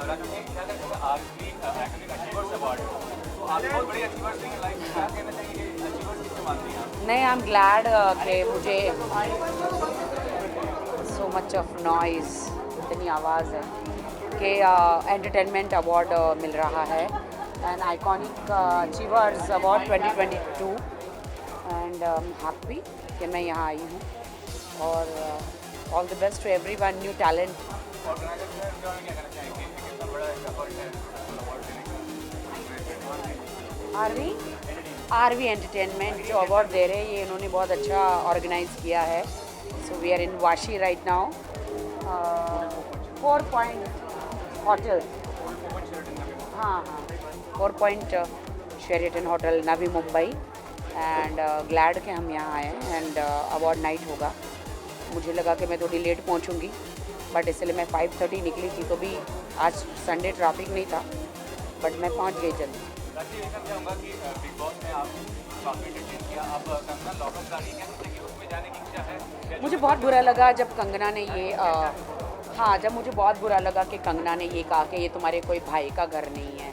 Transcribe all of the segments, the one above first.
राजू जी क्या कहते हैं आरवी एकेडमिक अचीवर्स अवार्ड तो आप बहुत बड़े अचीवर्स हैं लाइफ में क्या कहना चाहिए कि अचीवर्स किससे मानती हैं आप? नहीं, आई एम ग्लैड कि मुझे सो मच ऑफ नॉइज़, इतनी आवाज़ है कि एंटरटेनमेंट अवार्ड मिल रहा है and iconic achievers award 2022 and happy कि मैं यहाँ आई हूँ और all the best to everyone, new talent. Organiser क्या कहना चाहेंगे कि कितना बड़ा एफर्ट है अवार्ड देने का? आरवी एंटरटेनमेंट जो अवार्ड दे रहे हैं ये इन्होंने बहुत अच्छा ऑर्गेनाइज किया है। So we are in Vashi right now, 4 point hotel, हाँ 4 point Sheraton hotel Navi Mumbai and glad के हम यहाँ आए हैं एंड अवार्ड नाइट होगा। मुझे लगा कि मैं थोड़ी लेट पहुँचूँगी बट इसलिए मैं 5:30 निकली थी, तो भी आज संडे ट्रैफिक नहीं था बट मैं पहुँच गई जल्दी। राजू ये चाहूँगा कि बिग बॉस में आप काफ़ी एंटरटेन किया, अब कंगना लॉकअप जा रही है, क्या कि उसमें जाने की इच्छा है? मुझे बहुत बुरा लगा जब कंगना ने ये हाँ, जब मुझे बहुत बुरा लगा कि कंगना ने ये कहा कि ये तुम्हारे कोई भाई का घर नहीं है।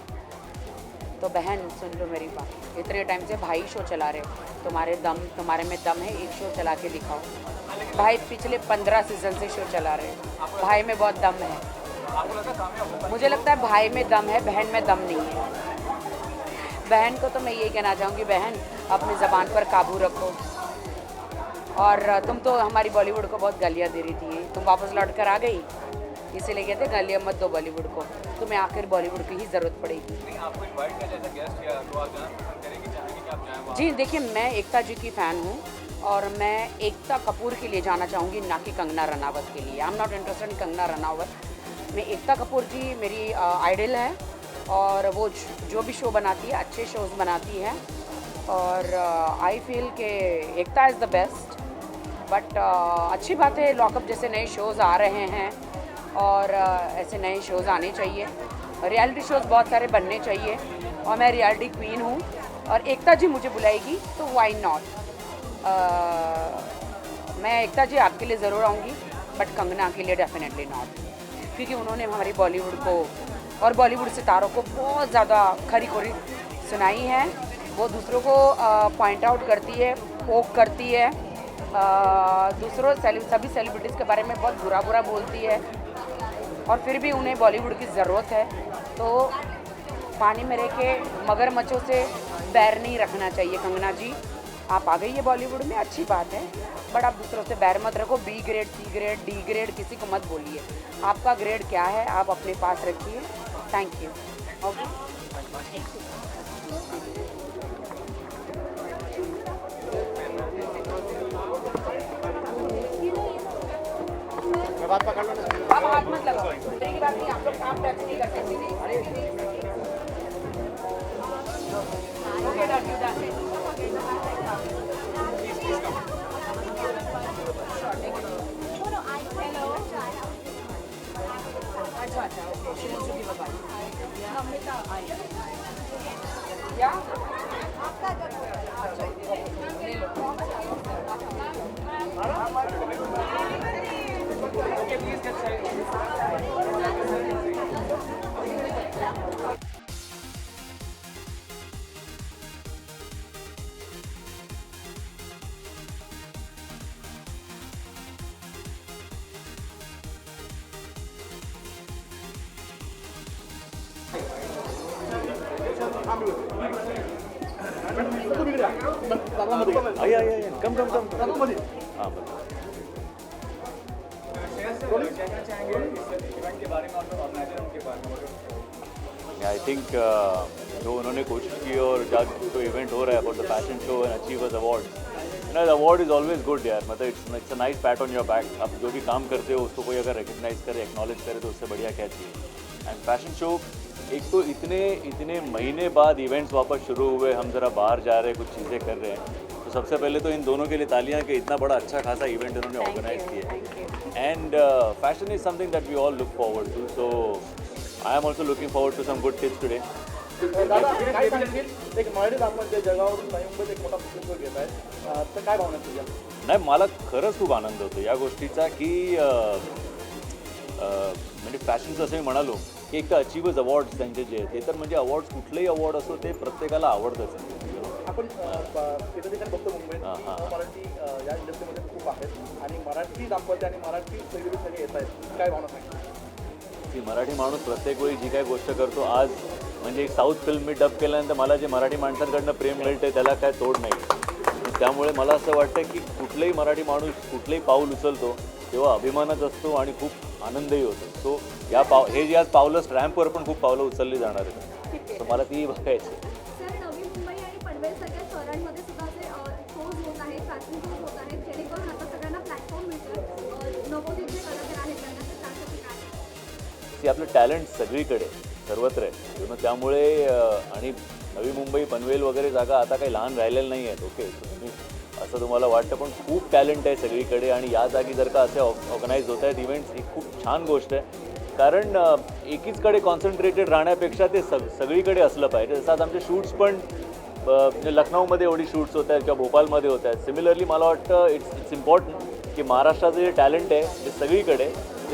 तो बहन सुन लो मेरी बात, इतने टाइम से भाई शो चला रहे हो, तुम्हारे में दम है, एक शो चला के दिखाओ। भाई पिछले 15 सीजन से शो चला रहे हैं, भाई में बहुत दम है। आपको लगता है कामयाब होगा? मुझे लगता है भाई में दम है, बहन में दम नहीं है। बहन को तो मैं यही कहना चाहूँगी, बहन अपनी ज़बान पर काबू रखो। और तुम तो हमारी बॉलीवुड को बहुत गालियाँ दे रही थी, तुम वापस लौट कर आ गई, इसीलिए कहते गालियाँ मत दो बॉलीवुड को, तुम्हें आखिर बॉलीवुड की ही ज़रूरत पड़ेगी। नहीं आपको इनवाइट किया जैसा गेस्ट या तो आप जाना पसंद करेंगे, चाहेंगे कि आप जाएँ वहाँ? जी देखिए, मैं एकता जी की फ़ैन हूँ और मैं एकता कपूर के लिए जाना चाहूँगी, ना कि कंगना रनावत के लिए। आई एम नॉट इंटरेस्टेड इन कंगना रनावत। मैं एकता कपूर जी मेरी आइडल है और वो जो भी शो बनाती है अच्छे शोज़ बनाती है और आई फील के एकता इज़ द बेस्ट। बट अच्छी बात है, लॉकअप जैसे नए शोज़ आ रहे हैं और ऐसे नए शोज़ आने चाहिए, रियलिटी शोज़ बहुत सारे बनने चाहिए और मैं रियलिटी क्वीन हूँ और एकता जी मुझे बुलाएगी तो व्हाई नॉट। मैं एकता जी आपके लिए ज़रूर आऊँगी बट कंगना के लिए डेफिनेटली नॉट, क्योंकि उन्होंने हमारी बॉलीवुड को और बॉलीवुड सितारों को बहुत ज़्यादा खरी खोरी सुनाई है। वो दूसरों को पॉइंट आउट करती है, पोक करती है, दूसरों सभी सेलिब्रिटीज़ के बारे में बहुत बुरा बोलती है और फिर भी उन्हें बॉलीवुड की ज़रूरत है। तो पानी में रह के मगरमच्छों से बैर नहीं रखना चाहिए। कंगना जी आप आ गई है बॉलीवुड में, अच्छी बात है, बट आप दूसरों से बैर मत रखो। B grade, C grade, D grade किसी को मत बोलिए। आपका ग्रेड क्या है आप अपने पास रखिए। Thank you. ओके, बात पकड़ लो ना। अब हाथ मत लगाओ, मेरी बात नहीं, आप लोग काम टच नहीं कर सकते। Okay, done, you done. अच्छा, okay, she wants to give a bye. Namita आई या ले लो। ओके प्लीज गेट कम हाँ बताओ क्या कहना चाहेंगे इस इवेंट के बारे में और ऑर्गेनाइजर उनके बारे में? आई थिंक जो उन्होंने कोशिश की और जब जो इवेंट हो रहा है about the fashion show and achievers award, award is always good यार, मतलब it's a nice PAT on your back. आप जो भी काम करते हो उसको कोई अगर रिकग्नाइज करे, एक्नॉलेज करे तो उससे बढ़िया क्या चाहिए। एंड फैशन शो, एक तो इतने महीने बाद इवेंट्स वापस शुरू हुए, हम ज़रा बाहर जा रहे हैं, कुछ चीज़ें कर रहे हैं, तो सबसे पहले तो इन दोनों के लिए तालियां कि इतना बड़ा अच्छा खासा इवेंट इन्होंने ऑर्गेनाइज किया है। And fashion is something that we all look forward to, so I am also looking forward to some good tips today. दादा काय सांगशील एक मराठीत आपण त्या जगावरून नवी मुंबईत एक मोठा कुटुंब घेत आहे तर काय भावना तुझ्या? नाही, मला खरंच खूप आनंद होतो या गोष्टीचा की म्हणजे फॅशनचं असं मी म्हणालो की एक तर अचीवर्स अवॉर्ड्स त्यांचे जे आहेत ते तर म्हणजे अवॉर्ड्स कुठलेही अवॉर्ड असो ते प्रत्येकाला आवडतंच आहे. आपण तिथे ठिकाणी बघतो मुंबईत मराठी या इंडस्ट्रीमध्ये खूप आहेत आणि मराठी दाम्पत्य आणि मराठी सेलिब्रिटी सगळे येत आहेत, काय भावना सांगितलं की मराठी माणूस प्रत्येक वेळी जी काही गोष्ट करतो आज म्हणजे एक साऊथ फिल्म मी डब केल्यानंतर मला जे मराठी माणसांकडनं प्रेम मिळते त्याला काय तोड नाही. त्यामुळे मला असं वाटतं की कुठलाही मराठी माणूस कुठलंही पाऊल उचलतो तेव्हा अभिमानच असतो आणि खूप आनंदही होतो. सो हे जे आज पावलं स्टॅम्पवर पण खूप पावलं उचलली जाणार आहेत. सो मला ती बघायची. सर, नवी मुंबई आणि पनवेल सारख्या शहरांमध्ये सुद्धा असे शोज होत आहेत, फॅशन शोज होत आहेत, जेणेकरून आता सगळ्यांना प्लॅटफॉर्म मिळतो. नवोदित जे कलाकार आहेत त्यांना ते त्यासाठी काय की आपलं टॅलेंट सगळीकडे सर्वत्र आहे. त्यामुळे आणि नवी मुंबई पनवेल वगैरे जागा आता काही लहान राहिलेल्या नाही आहेत. ओके, तुम्ही असं तुम्हाला वाटतं पण खूप टॅलेंट आहे सगळीकडे आणि या जागी जर का असे ऑर्गनाईज होत आहेत इव्हेंट्स ही खूप छान गोष्ट आहे. कारण एकीचकडे कॉन्सन्ट्रेटेड राहण्यापेक्षा ते सगळीकडे असलं पाहिजे. जसं आज आमचे शूट्स पण लखनौमध्ये एवढी शूट्स होत आहेत किंवा भोपाळमध्ये होत आहेत. सिमिलरली मला वाटतं इट्स इम्पॉर्टंट की महाराष्ट्राचं जे टॅलेंट आहे ते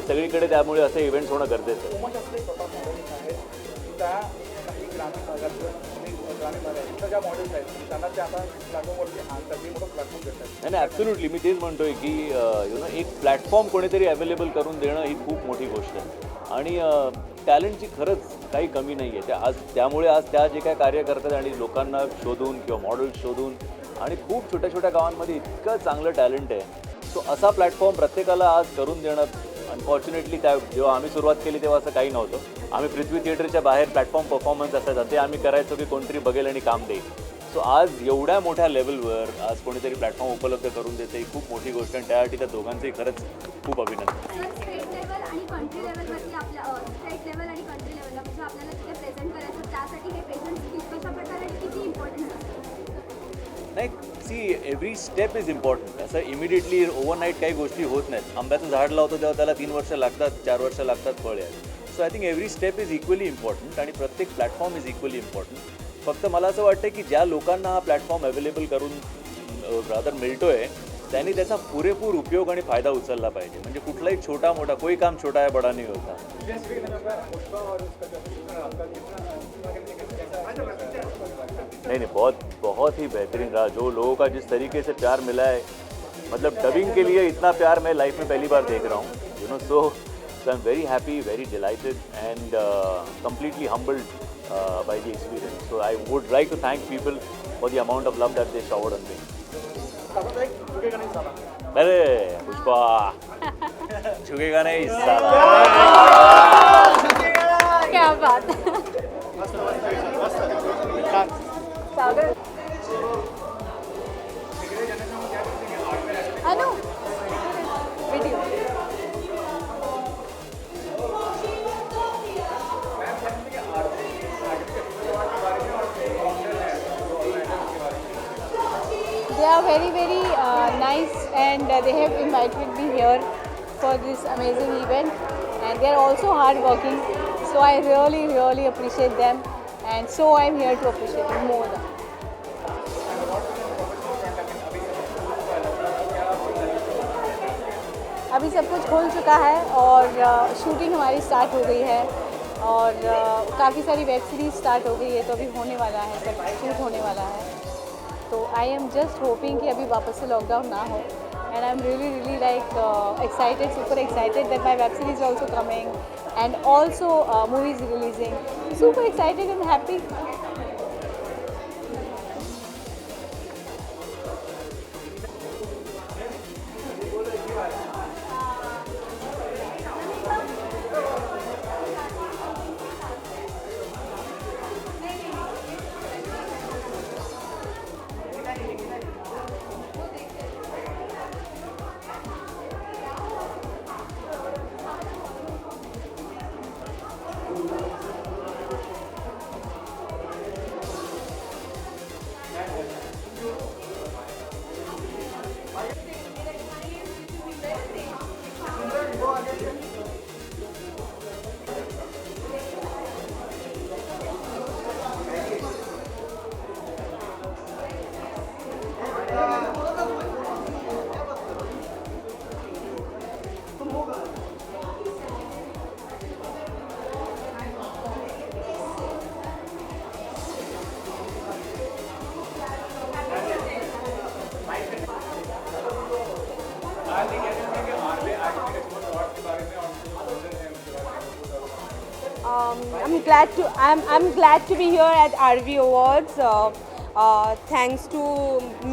सगळीकडे त्यामुळे असे इव्हेंट्स होणं गरजेचं आहे. उमाशास्त्री स्वतः मॉडेलिंग आहेत त्या काही ग्रामीण भागातून ग्रामीण भागात ज्या मॉडेल्स आहेत त्यांना ते आता प्लॅटफॉर्मवरती आणतात, मोठं प्लॅटफॉर्म देतात. नाही ॲब्सोल्युटली मी तेच म्हणतोय की एक प्लॅटफॉर्म कोणीतरी अवेलेबल करून देणं ही खूप मोठी गोष्ट आहे आणि टॅलेंटची खरंच काही कमी नाही आहे. त्यामुळे आज त्या जे काय कार्य करतात आणि लोकांना शोधून किंवा मॉडेल्स शोधून आणि खूप छोट्या छोट्या गावांमध्ये इतकं चांगलं टॅलेंट आहे. सो असा प्लॅटफॉर्म प्रत्येकाला आज करून देणं अनफॉर्च्युनेटली जेव्हा आम्ही सुरुवात केली तेव्हा असं काही नव्हतं. आम्ही पृथ्वी थिएटरच्या बाहेर प्लॅटफॉर्म परफॉर्मन्स असायचा ते आम्ही करायचो की कोणतरी बघेल आणि काम देईल. सो आज एवढ्या मोठ्या लेवलवर आज कोणीतरी प्लॅटफॉर्म उपलब्ध करून देते ही खूप मोठी गोष्ट आणि त्यासाठी त्या दोघांचंही खरंच खूप अभिनंदन. सर, स्टेट लेवल आणि कंट्री लेवलवरती स्टेट लेवल आणि कंट्री लेवलला म्हणजे आपल्याला तिथे प्रेझेंट करायचं त्यासाठी हे पेशंट कशा प्रकारे किती इम्पॉर्टंट असतं? नाही सी एव्हरी स्टेप इज इम्पॉर्टंट. असं इमिडिएटली ओव्हरनाईट काही गोष्टी होत नाहीत. आंब्याचं झाड लावतो तेव्हा त्याला 3 वर्ष लागतात, 4 वर्ष लागतात फळ यायला. So I think every step is equally important आणि प्रत्येक प्लॅटफॉर्म इज इक्वली इम्पॉर्टंट. फक्त मला असं वाटतं की ज्या लोकांना हा प्लॅटफॉर्म अवेलेबल करून रादर मिळतो आहे त्यांनी त्याचा पुरेपूर उपयोग आणि फायदा उचलला पाहिजे. म्हणजे कुठलाही छोटा मोठा कोई काम छोटा है बड़ा नहीं होता. नहीं बहुत ही बेहतरीन रहा. जो लोगों का जिस तरीके से प्यार मिला है मतलब डबिंग के लिए इतना प्यार मैं लाइफ में पहली बार देख रहा हूँ. So I am very happy, very delighted and completely humbled by the experience. So I would like to thank people for the amount of love that they showered on me. अरे पुष्पा झुकेगा नहीं साला. क्या बात है. अनु video They are very nice and they have invited me here for this amazing event and they are also hard working, so I really appreciate them and so I am here to appreciate them more. अभी सब कुछ खुल चुका है और shooting हमारी start हो गई है और काफ़ी सारी वेब सीरीज स्टार्ट हो गई है तो अभी होने वाला है, सब शूट होने वाला है. तो आई एम जस्ट होपिंग कि अभी वापस से लॉकडाउन ना हो and I am really like excited, super excited that my web series also coming and also movies releasing. Super excited and happy. I'm glad to be here at RV Awards. Thanks to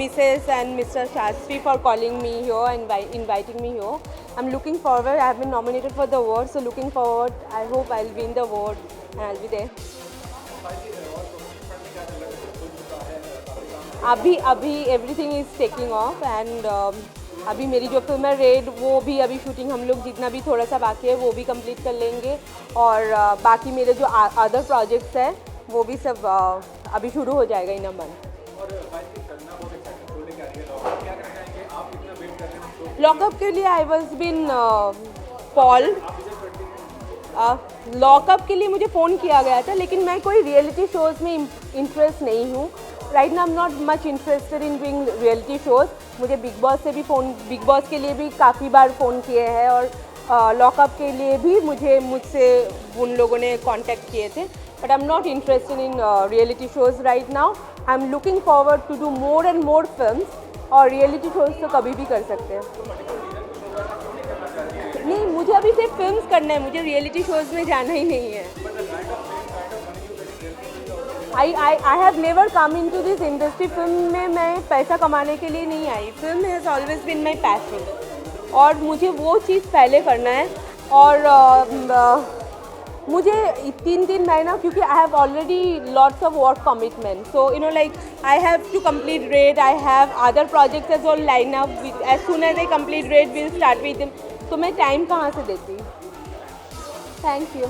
Mrs. and Mr. Shastri for calling me here and inviting me here. I'm looking forward. I have been nominated for the award, so looking forward. I hope I'll win the award and I'll be there. अभी everything is taking off and अभी मेरी जो film है red वो भी अभी shooting हम लोग जितना भी थोड़ा सा बाकी है वो भी कंप्लीट कर लेंगे और बाकी मेरे जो अदर प्रोजेक्ट्स हैं वो भी सब अभी शुरू हो जाएगा इन अ मंथ। लॉकअप के लिए I was been call lockup के लिए मुझे फ़ोन किया गया था लेकिन मैं कोई रियलिटी शोज़ में इंटरेस्ट नहीं हूँ। Right now I am not much interested in doing reality shows. मुझे बिग बॉस से भी बिग बॉस के लिए भी काफ़ी बार फ़ोन किए हैं और लॉकअप के लिए भी मुझसे उन लोगों ने कांटेक्ट किए थे but I am not interested in reality shows right now. I am looking forward to do more and more films और रियलिटी शोज़ तो कभी भी कर सकते हैं। नहीं मुझे अभी सिर्फ फिल्म्स करना है, मुझे रियलिटी शोज़ में जाना ही नहीं है। I have never come into this industry. Film में मैं पैसा कमाने के लिए नहीं आई। Film has always been my passion और मुझे वो चीज़ पहले करना है और मुझे 3 महीना क्योंकि I have already lots of work commitment so you know like I have to complete Red I have other projects as all line up as soon as I complete Red will start with them. तो मैं time कहाँ से देती। Thank you.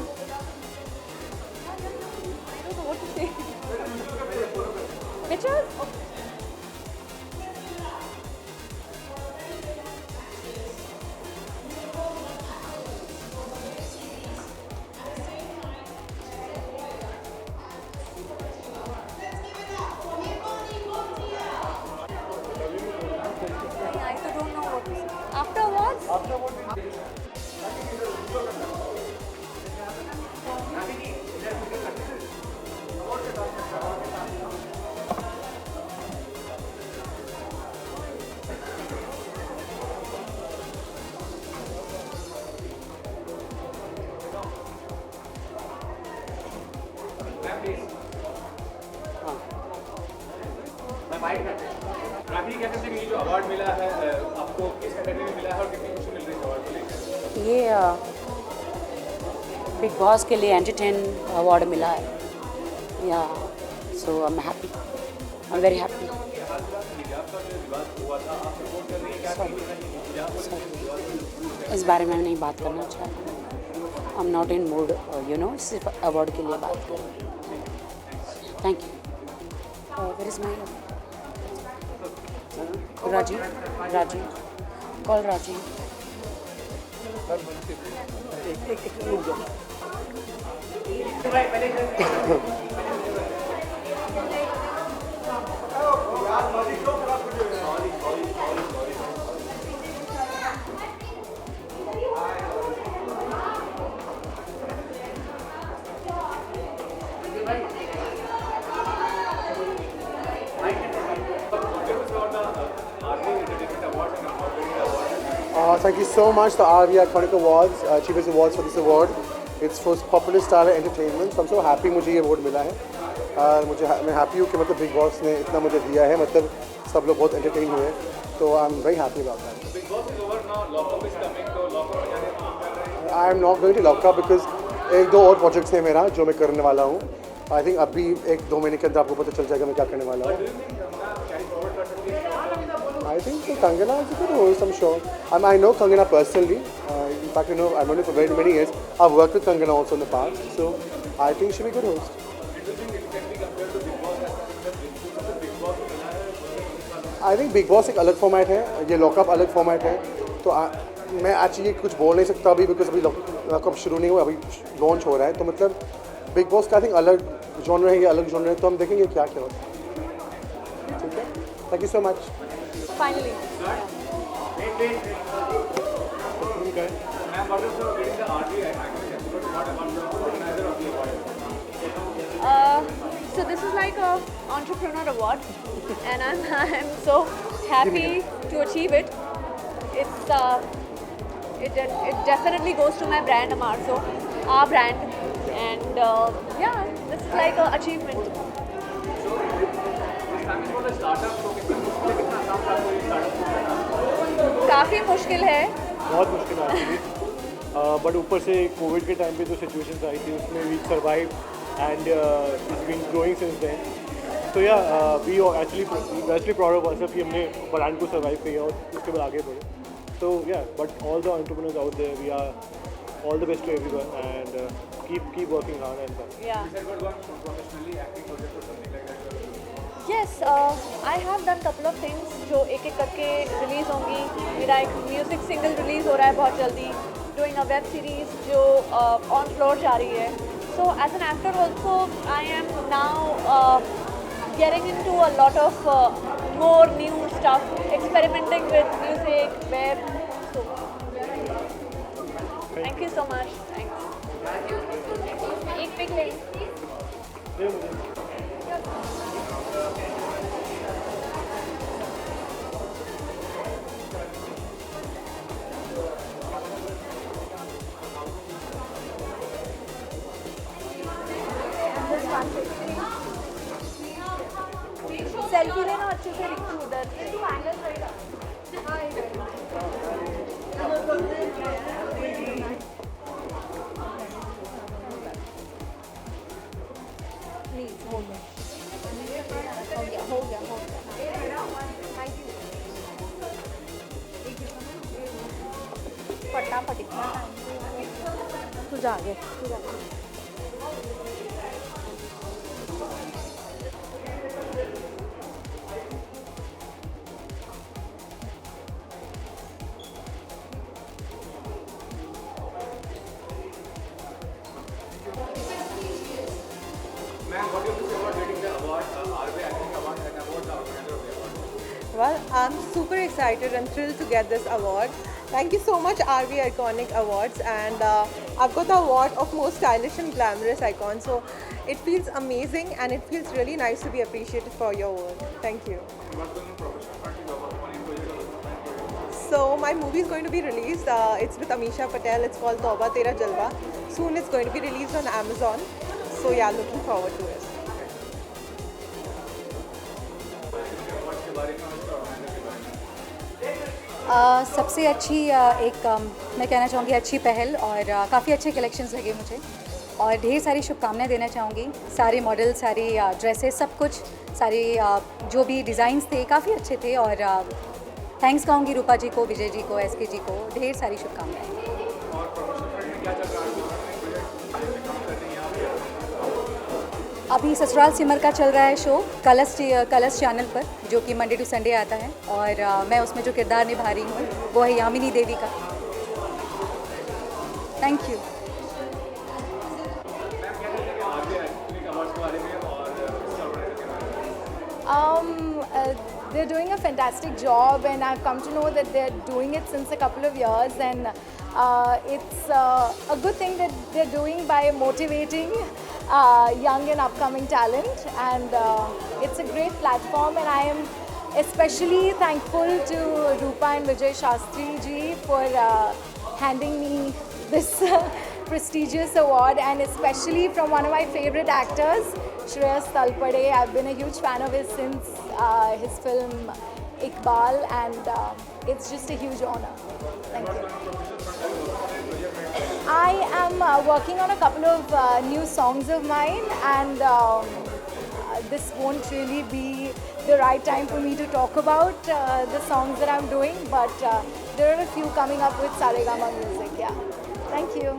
Pictures? I don't know what to say. Afterwards? Rakhi कहते हैं कि ये जो अवार्ड मिला है आपको किस कैटेगरी में मिला है और कितनी खुशी मिल रही है अवार्ड को लेकर? ये बिग बॉस के लिए एंटरटेन अवार्ड मिला है या so I am happy I am very happy. इस बारे में नहीं बात करना चाहती। I am not in mood you know सिर्फ अवार्ड के लिए बात करें। Thank you. Where is my Rajiv call Rajiv. Thank you so much, the RV Iconic Awards, Achievers Awards for this award. It's for Popular Star Entertainment. So I'm so happy मुझे ये award मिला है और मैं happy हूँ कि मतलब Big Boss ने इतना मुझे दिया है, मतलब सब लोग बहुत entertain हुए, तो I'm very happy about that. Big Boss is over now, lockup is coming, तो lockup में जाने की बात कर रहे हैं। I am not going to lock up because 1-2 और projects हैं मेरा जो मैं करने वाला हूँ. I think अभी 1-2 महीने के अंदर आपको पता चल जाएगा मैं क्या करने वाला हूँ. I think Kangana is a good host, I'm sure. I know Kangana personally. In fact, you know, I've known her for very many years. I've worked with Kangana also in the past, so I think she'll be a good host. I think Big Boss एक अलग format है, ये lockup अलग format है, तो मैं actually कुछ बोल नहीं सकता अभी बिकॉज अभी लॉकअप शुरू नहीं हुआ, अभी लॉन्च हो रहा है, तो मतलब बिग बॉस का आई थिंक अलग जॉनर है, ये अलग जॉनर है, तो हम देखेंगे क्या क्या होता है. ठीक है, thank you so much. Finally. So this is like a entrepreneur award, and I'm so happy to achieve it. it definitely goes to my brand Amarso, our brand, and yeah, this is like an achievement. काफ़ी मुश्किल है, बहुत मुश्किल है actually, but ऊपर से Covid के time पे जो सिचुएशंस आई थी उसमें we survive and it's been growing since then. तो yeah we actually proud of ourselves कि हमने ब्रांड को सर्वाइव किया और उसके बाद आगे बढ़े. तो yeah but all the entrepreneurs out there, we are all the best to everyone and keep working hard and stuff. Yes, I have done couple of things जो एक एक करके रिलीज़ होंगी. मेरा एक म्यूज़िक सिंगल रिलीज़ हो रहा है बहुत जल्दी, डूइंग अ वेब सीरीज़ जो ऑन फ्लोर जा रही है. So as an actor also I am now getting into a lot of more new stuff, experimenting with music, web. So thank you so much. Thanks. एक pick ले. Selfie लेना अच्छे से रिक्शू उधर. प्लीज हो गया. फटाफट इतना टाइम तू जा गए. Well, I'm super excited and thrilled to get this award. Thank you so much, RV Iconic Awards, and I've got the award of most stylish and glamorous icon. So it feels amazing, and it feels really nice to be appreciated for your work. Thank you. So my movie is going to be released. It's with Amisha Patel. It's called Tauba Tera Jalwa. Soon it's going to be released on Amazon. So yeah, looking forward to it. सबसे अच्छी एक मैं कहना चाहूँगी अच्छी पहल, और काफ़ी अच्छे कलेक्शंस लगे मुझे, और ढेर सारी शुभकामनाएं देना चाहूँगी. सारे मॉडल, सारी ड्रेसेस, सब कुछ, सारे जो भी डिज़ाइंस थे काफ़ी अच्छे थे, और थैंक्स कहूँगी रूपा जी को, विजय जी को, SK जी को. ढेर सारी शुभकामनाएं. अभी ससुराल सिमर का चल रहा है शो कलर्स चैनल पर, जो कि मंडे टू संडे आता है, और मैं उसमें जो किरदार निभा रही हूँ वो है यामिनी देवी का. Thank you. They're doing a fantastic job, and I've come to know that they're doing it since a couple of years, and it's a good thing that they're doing by motivating young and upcoming talent, and it's a great platform, and I am especially thankful to Rupa and Vijay Shastri ji for handing me this prestigious award, and especially from one of my favorite actors, Shreyas Talpade. I've been a huge fan of his since his film Iqbal, and it's just a huge honor. Thank you. I am working on a couple of new songs of mine, and this won't really be the right time for me to talk about the songs that I'm doing, but there are a few coming up with Saregama Music. Yeah. Thank you.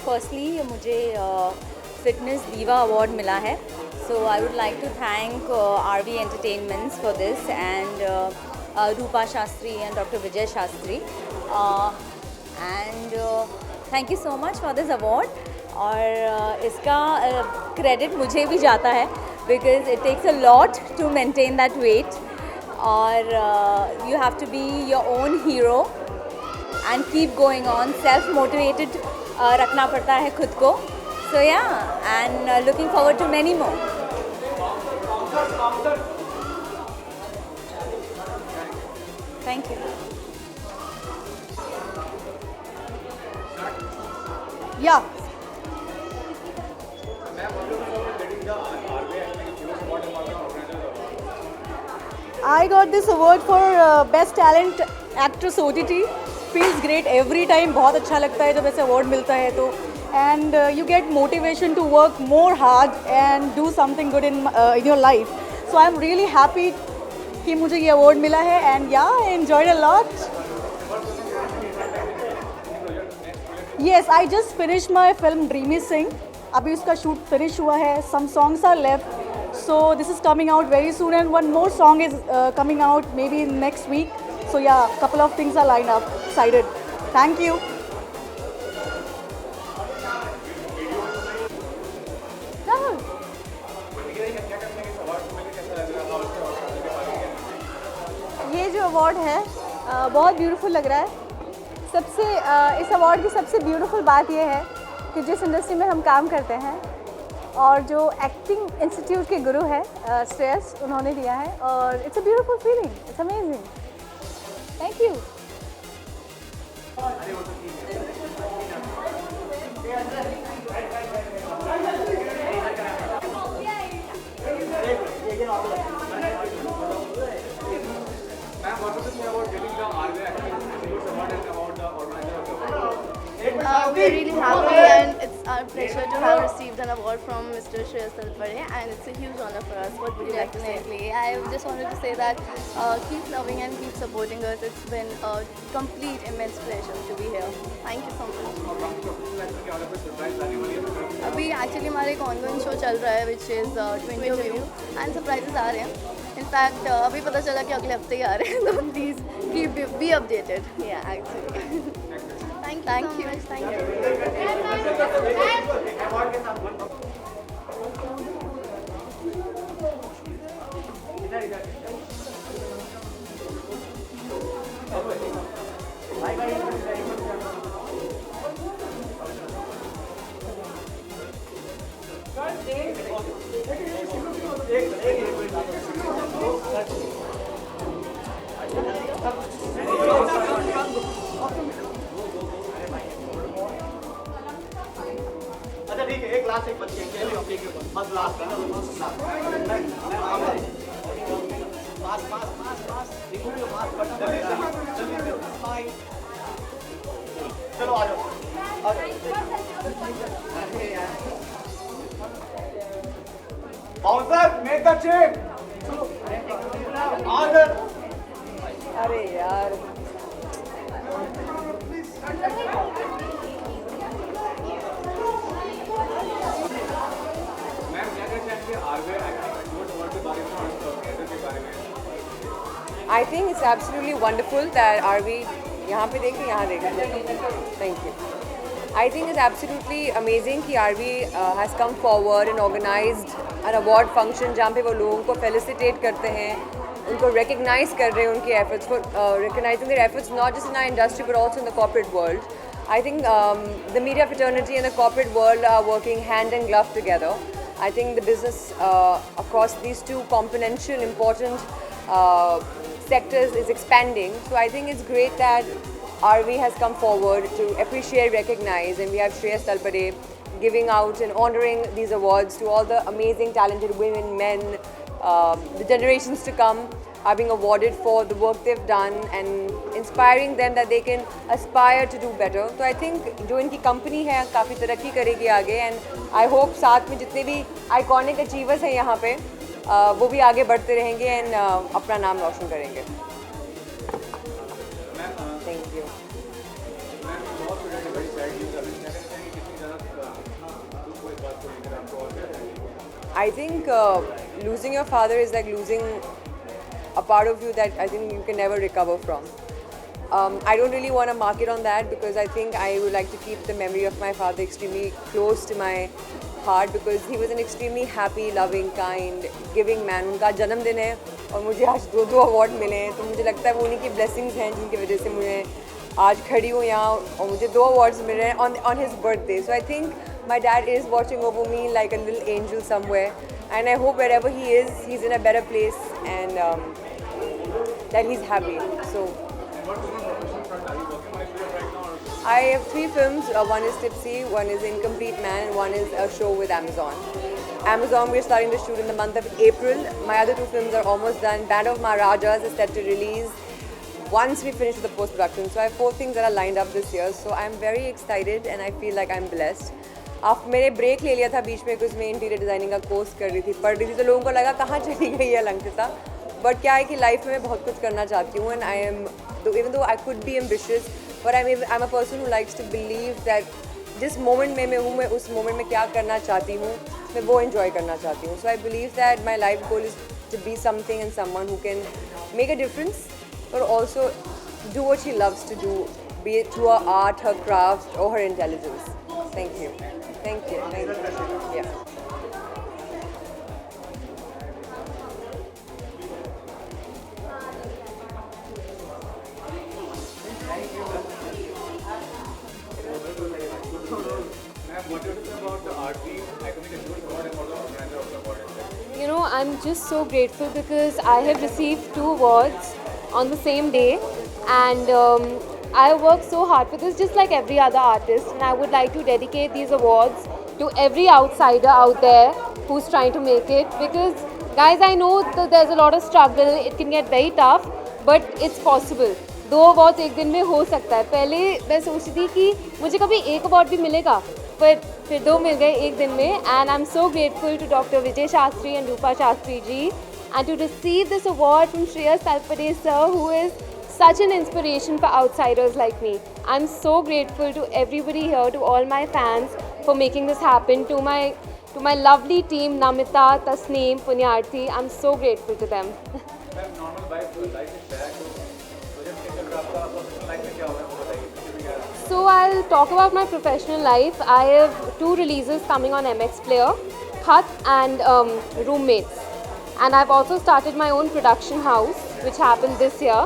Firstly मुझे fitness diva award मिला है, so I would like to thank RV entertainments for this, and Rupa Shastri and doctor Vijay Shastri, and thank you so much for this award. और इसका credit मुझे भी जाता है, because it takes a lot to maintain that weight, और you have to be your own hero. And keep going on. Self motivated रखना पड़ता है खुद को. So yeah, and looking forward to many more. Thank you. Yeah I got this award for Best Talent Actress OTT. Feels great every time. बहुत अच्छा लगता है जब ऐसे award मिलता है तो. And you get motivation to work more hard and do something good in your life. So I'm really happy कि मुझे ये award मिला है. And yeah, I enjoyed a lot. Yes, I just finished my film Dreamy Singh. अभी उसका shoot finish हुआ है. Some songs are left. So this is coming out very soon, and one more song is coming out maybe next week. So yeah, couple of things are lined up. Excited. Thank you. ये जो award है बहुत beautiful लग रहा है. सबसे इस award की सबसे ब्यूटीफुल बात ये है कि जिस इंडस्ट्री में हम काम करते हैं और जो एक्टिंग इंस्टीट्यूट के गुरु हैं श्रेयस, उन्होंने दिया है. और it's a beautiful feeling. It's amazing. Thank you. We're really happy, and it's our pleasure to have received an award from Mr. Shreyas Talpade, and it's a huge honor for us. What would you like to say? Definitely. I just wanted to say that keep loving and keep supporting us. It's been a complete immense pleasure to be here. Thank you so much. अभी actually हमारे एक ongoing show चल रहा है which is twin view and surprises आ रहे हैं. In fact अभी पता चला कि अगले हफ्ते ही आ रहे हैं, तो प्लीज़ कीप बी अपडेटेड. या actually Thank you. Thank you. अरे यार I think it's absolutely wonderful that RV यहाँ पे देखें, यहाँ देखें. Thank you. I think it's absolutely amazing कि RV has come forward and organized an award function जहाँ पे वो लोगों को felicitate करते हैं, उनको recognize कर रहे हैं उनके efforts, for recognizing their efforts not just in our industry but also in the corporate world. I think the media fraternity and the corporate world are working hand in glove together. I think the business across these two componential important sectors is expanding. So I think it's great that RV has come forward to appreciate, recognize, and we have Shreyas Talpade giving out and honoring these awards to all the amazing, talented women, men, the generations to come are being awarded for the work they've done and inspiring them that they can aspire to do better. So I think जो इनकी company है काफ़ी तरक्की करेगी आगे, and I hope साथ में जितने भी iconic achievers हैं यहाँ पे वो भी आगे बढ़ते रहेंगे and अपना नाम रोशन करेंगे. Thank you. I think losing your father is like losing a part of you that I think you can never recover from. I don't really want to mark it on that because I think I would like to keep the memory of my father extremely close to my heart because he was an extremely happy, loving, kind, giving man. उनका जन्मदिन है और मुझे आज 2 award मिले हैं, तो मुझे लगता है वो उन्हीं की ब्लेसिंग्स हैं जिनकी वजह से मुझे आज खड़ी हूँ यहाँ और मुझे 2 अवार्ड्स मिल रहे हैं on his birthday. So I think my dad is watching over me like a little angel somewhere, and I hope wherever he is, he's in a better place and that he's happy. So I have 3 films. One is Tipsy, one is Incomplete Man, and one is a show with Amazon. Amazon, we're starting to shoot in the month of April. My other 2 films are almost done. Band of Maharajas is set to release once we finish with the post-production. So I have 4 things that are lined up this year. So I'm very excited and I feel like I'm blessed. अब मैंने break ले लिया था बीच में, कुछ मैं interior designing का course कर रही थी, पढ़ रही थी, तो लोगों को लगा कहाँ चली गई है अलंकृता. बट क्या है कि लाइफ में मैं बहुत कुछ करना चाहती हूँ and I am even though I could be ambitious but I am a person who likes to believe that जिस मोमेंट में मैं हूँ, मैं उस मोमेंट में क्या करना चाहती हूँ, मैं वो एंजॉय करना चाहती हूँ. So I believe that my life goal is to be something and someone who can make a difference but also do what she loves to do, be it through her art, her craft or her intelligence. Thank you. Thank you. Thank you. Yeah. You know, I'm just so grateful because I have received 2 awards on the same day, and I worked so hard for this, just like every other artist, and I would like to dedicate these awards to every outsider out there who's trying to make it, because guys, I know that there's a lot of struggle, it can get very tough, but it's possible. 2 awards एक दिन में हो सकता है. पहले मैं सोचती थी कि मुझे कभी एक अवार्ड भी मिलेगा, पर फिर 2 मिल गए एक दिन में, and I'm so grateful to Dr. Vijay Shastri and Rupa Shastri ji, and to receive this award from Shreyas Talpade sir, who is such an inspiration for outsiders like me. I'm so grateful to everybody here, to all my fans for making this happen, to my lovely team, Namita, Tasneem, Punyarthi. I'm so grateful to them. So I'll talk about my professional life. I have 2 releases coming on MX Player, Khat and Roommates. And I've also started my own production house, which happened this year.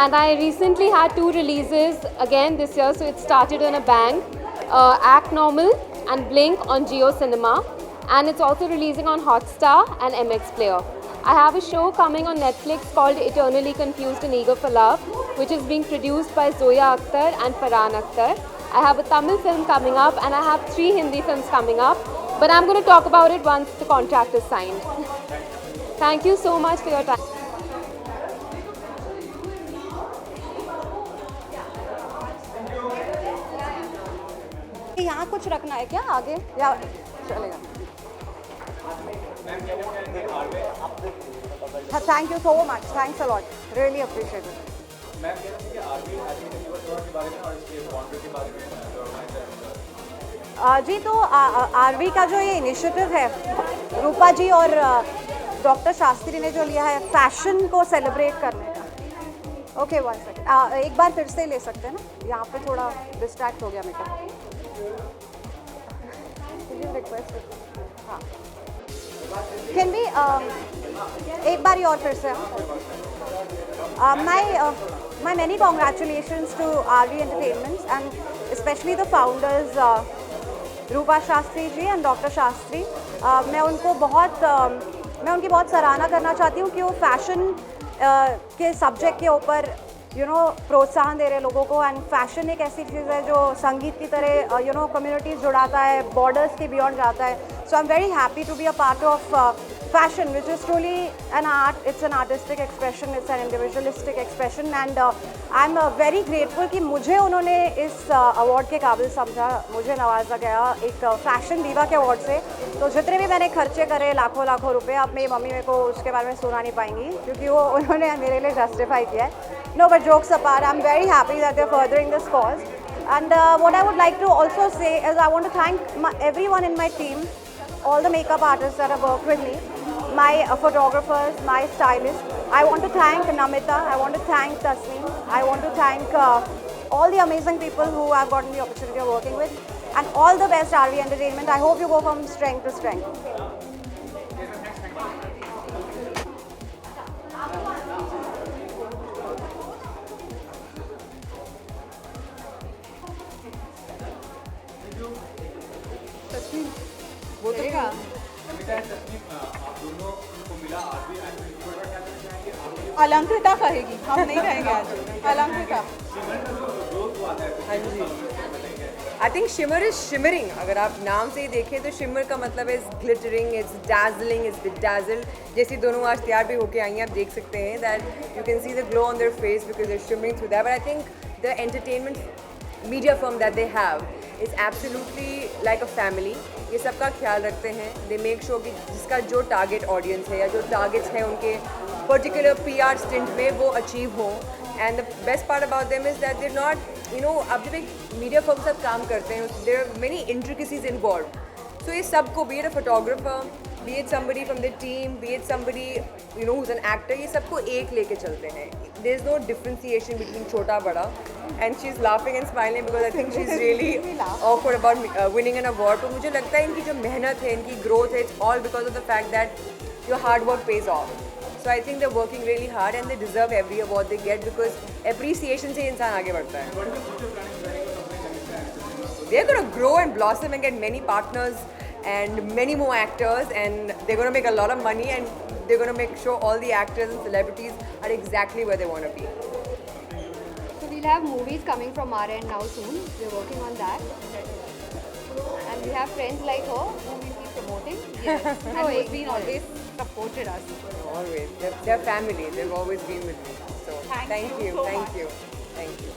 And I recently had 2 releases again this year, so it started on a bang. Act Normal and Blink on Jio Cinema. And it's also releasing on Hotstar and MX Player. I have a show coming on Netflix called Eternally Confused and Eager for Love, which is being produced by Zoya Akhtar and Farhan Akhtar. I have a Tamil film coming up and I have 3 Hindi films coming up. But I'm going to talk about it once the contract is signed. Thank you so much for your time. यहाँ कुछ रखना है क्या आगे या चलेगा? Thank you so much. Thanks a lot. Really appreciate it. जी तो RV का जो ये इनिशिएटिव है, रूपा जी और डॉक्टर शास्त्री ने जो लिया है फैशन को सेलिब्रेट करने का. ओके 1 सेकंड, एक बार फिर से ले सकते हैं ना, यहाँ पे थोड़ा डिस्ट्रैक्ट हो गया मेरे को. रिक्वेस्ट हाँ, कैन बी एक बार और फिर से. My many congratulations to RV Entertainments and especially the founders Rupa Shastri ji and doctor Shastri. मैं उनकी बहुत सराहना करना चाहती हूँ कि वो फैशन के सब्जेक्ट के ऊपर प्रोत्साहन दे रहे लोगों को. एंड फैशन एक ऐसी चीज़ है जो संगीत की तरह कम्युनिटीज़ जुड़ाता है, बॉर्डर्स के बियॉन्ड जाता है. So I am very happy to be a part of fashion, which is truly an art. It's an artistic expression, it's an individualistic expression, and I'm very grateful कि मुझे उन्होंने इस award के काबिल समझा, मुझे नवाजा गया एक फैशन दीवा के अवार्ड से. तो जितने भी मैंने खर्चे करे लाखों रुपए, अब मेरी मम्मी मेरे को उसके बारे में सुना नहीं पाएंगी क्योंकि वो उन्होंने मेरे लिए जस्टिफाई किया है. No, but jokes apart, I'm very happy that they're furthering this cause. And what I would like to also say is I want to thank everyone in my team, all the makeup artists that have worked with me, my photographers, my stylists. I want to thank Namita, I want to thank Tasneem, I want to thank all the amazing people who I've gotten the opportunity of working with, and all the best RV Entertainment. I hope you go from strength to strength. वो तो अलंकृता कहेगी, हम नहीं कहेंगे आज। अलंकृता। हाँ जी। I think shimmer is shimmering. अगर आप नाम से ही देखें तो शिमर का मतलब is glittering, it's dazzling, it's bedazzled. जैसी दोनों आज तैयार भी होके आई हैं, आप देख सकते हैं that you can see the glow on their face because they are shimmering through that. But I think the entertainment media firm that they have is absolutely like a family. ये सबका ख्याल रखते हैं. दे मेक श्योर कि जिसका जो target audience है या जो टारगेट्स हैं उनके पर्टिकुलर PR स्टिंट में वो अचीव हो. And the best part about them is that they're not, you know, अब जब एक मीडिया फर्म सब काम करते हैं there are many intricacies involve. So ये सबको, be it a photographer, be it somebody from the team, be it somebody you know who's an actor, ये सबको एक लेके चलते हैं. there is no differentiation between छोटा बड़ा. and she's laughing and smiling because I think she's really awkward about winning an award. तो मुझे लगता है इनकी जो मेहनत है, इनकी growth है, it's all because of the fact that your hard work pays off. So I think they're working really hard and they deserve every award they get because appreciation से इंसान आगे बढ़ता है. They're going to grow and blossom and get many partners and many more actors, and they're going to make a lot of money, and they're going to make sure all the actors and celebrities are exactly where they want to be. So we'll have movies coming from our end now soon. We're working on that. And we have friends like her who will be promoting. Yes. And who's been always supported us. Always. They're family. They've always been with me. So thank you. Thank you.